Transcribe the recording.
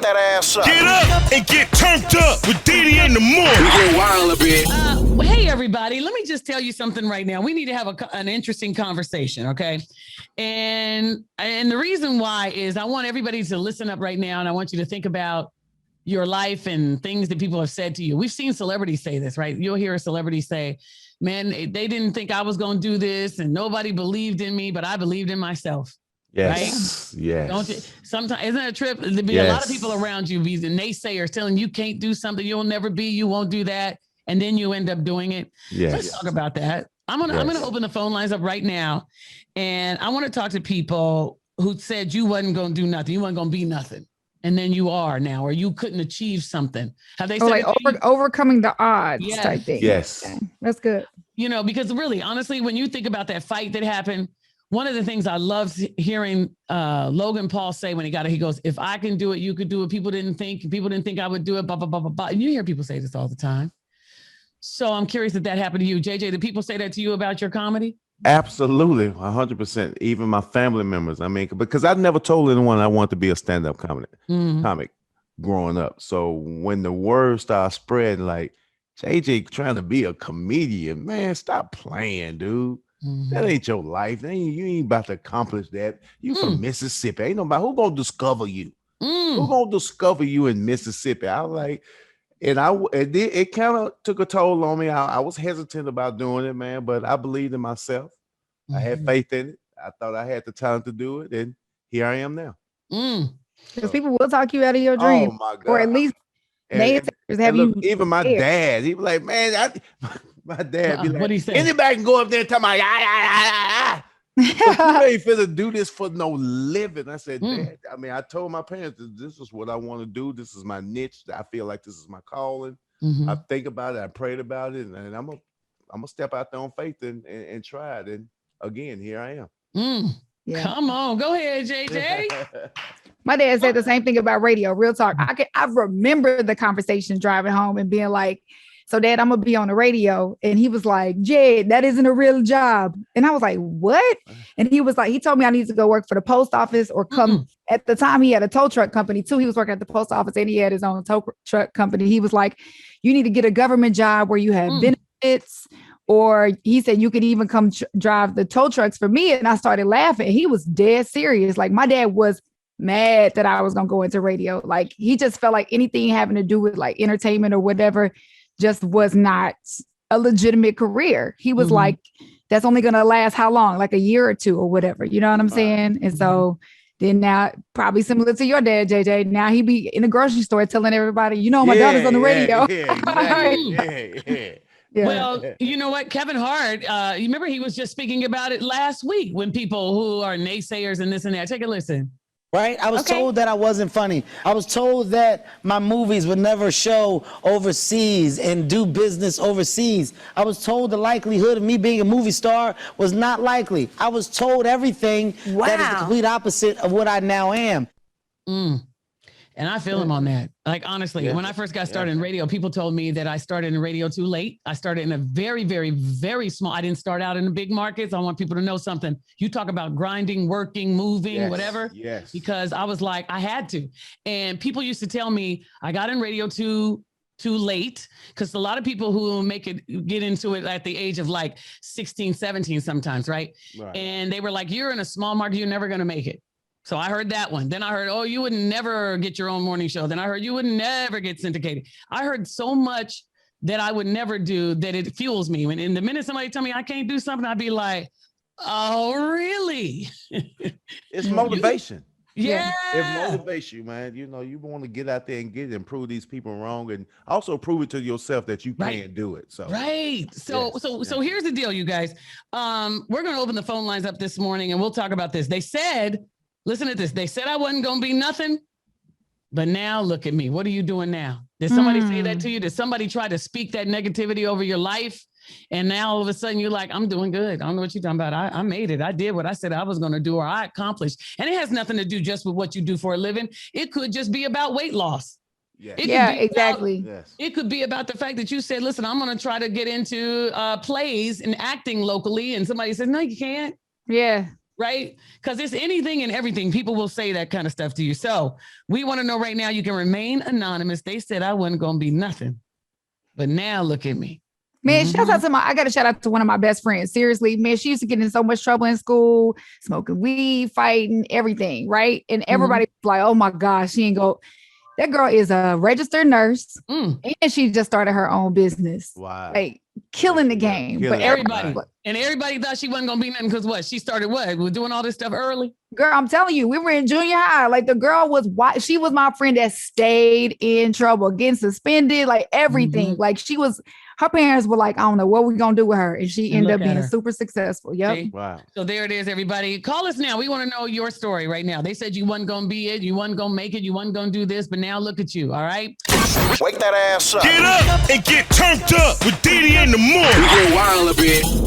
that ass up. Get up and get turned up with Didi in the morning. We get wild a bit. Hey, everybody, let me just tell you something right now. We need to have an interesting conversation, okay? And the reason why is I want everybody to listen up right now, and I want you to think about your life and things that people have said to you. We've seen celebrities say this, right? You'll hear a celebrity say, man, they didn't think I was going to do this, and nobody believed in me, but I believed in myself. Yes. Right? Yes. Don't you, sometimes isn't it a trip to be a lot of people around you, be the naysayers telling you can't do something, you'll never be, you won't do that, and then you end up doing it. Yes. Let's talk about that. I'm gonna open the phone lines up right now, and I want to talk to people who said you wasn't gonna do nothing, you wasn't gonna be nothing, and then you are now, or you couldn't achieve something. Have they said like overcoming the odds type thing? Yes. Okay. That's good. You know, because really, honestly, when you think about that fight that happened, one of the things I loved hearing Logan Paul say when he got it, he goes, if I can do it, you could do it. People didn't think I would do it, blah, blah, blah, blah, blah. And you hear people say this all the time. So I'm curious if that happened to you. JJ, did people say that to you about your comedy? Absolutely. 100%. Even my family members. I mean, because I never told anyone I wanted to be a stand-up comic growing up. So when the word started spreading, like, JJ trying to be a comedian, man, stop playing, dude. That ain't your life. You ain't about to accomplish that. You from Mississippi. Ain't nobody who gonna discover you. Who gonna discover you in Mississippi? I was like, and it kind of took a toll on me. I was hesitant about doing it, man, but I believed in myself. I had faith in it. I thought I had the talent to do it, and here I am now. Because people will talk you out of your dream, oh my God. or at least naysayers have you. Even my dad, he was like, man, my dad be like, what'd he say? Anybody can go up there and tell me, but you ain't finna do this for no living. I said, Dad, I mean, I told my parents this is what I want to do. This is my niche. I feel like this is my calling. I think about it. I prayed about it, and I'm gonna step out there on faith and try it. And again, here I am. Yeah. Come on, go ahead, JJ. My dad said the same thing about radio. Real talk. I remember the conversation driving home and being like, so Dad, I'm gonna be on the radio. And he was like, Jed, that isn't a real job. And I was like, what? And he was like, he told me I need to go work for the post office or come. At the time he had a tow truck company too. He was working at the post office and he had his own tow truck company. He was like, you need to get a government job where you have benefits. Or he said you could even come drive the tow trucks for me. And I started laughing. He was dead serious. Like my dad was mad that I was going to go into radio. Like he just felt like anything having to do with like entertainment or whatever just was not a legitimate career. He was like, that's only going to last how long? Like a year or two or whatever. You know what I'm saying? And so then now, probably similar to your dad, JJ, now he be in the grocery store telling everybody, you know, my daughter's on the radio. Yeah. Well, you know what, Kevin Hart, you remember he was just speaking about it last week when people who are naysayers and this and that. Take a listen. Right? I was told that I wasn't funny. I was told that my movies would never show overseas and do business overseas. I was told the likelihood of me being a movie star was not likely. I was told everything that is the complete opposite of what I now am. And I feel him on that. Like, honestly, when I first got started in radio, people told me that I started in radio too late. I started in a very, very, very small, I didn't start out in the big markets. I want people to know something. You talk about grinding, working, moving, whatever. Yes. Because I was like, I had to. And people used to tell me I got in radio too late, because a lot of people who get into it at the age of like 16, 17 sometimes, right? And they were like, you're in a small market, you're never going to make it. So I heard that one. Then I heard, oh, you would never get your own morning show. Then I heard you would never get syndicated. I heard so much that I would never do that it fuels me. When in the minute somebody tell me I can't do something, I'd be like, oh, really? It's motivation. Yeah. It motivates you, man. You know, you want to get out there and prove these people wrong, and also prove it to yourself that you can do it. So So here's the deal, you guys. We're going to open the phone lines up this morning and we'll talk about this. They said, listen to this. They said I wasn't going to be nothing, but now look at me. What are you doing now? Did somebody say that to you? Did somebody try to speak that negativity over your life? And now all of a sudden you're like, I'm doing good. I don't know what you're talking about. I made it. I did what I said I was going to do, or I accomplished. And it has nothing to do just with what you do for a living. It could just be about weight loss. Exactly. It could be about the fact that you said, listen, I'm going to try to get into plays and acting locally. And somebody said, no, you can't. Yeah. right? Because it's anything and everything. People will say that kind of stuff to you. So we want to know right now, you can remain anonymous. They said I wasn't going to be nothing. But now look at me. Man, shout out to I got to shout out to one of my best friends. Seriously, man, she used to get in so much trouble in school, smoking weed, fighting, everything, right? And everybody was like, oh my gosh, she ain't go. That girl is a registered nurse and she just started her own business. Wow. Like killing the game. Killing But it. Everybody thought she wasn't going to be nothing because what? She started what? Was doing all this stuff early? Girl, I'm telling you, we were in junior high. Like the girl was, she was my friend that stayed in trouble, getting suspended, like everything. Like she was, her parents were like, I don't know what we're going to do with her. And she ended up being super successful. Yep. See? Wow. So there it is, everybody. Call us now. We want to know your story right now. They said you wasn't going to be it. You wasn't going to make it. You wasn't going to do this. But now look at you. All right. Wake that ass up. Get up and get turned up with Diddy in the morning. We get wild a bit.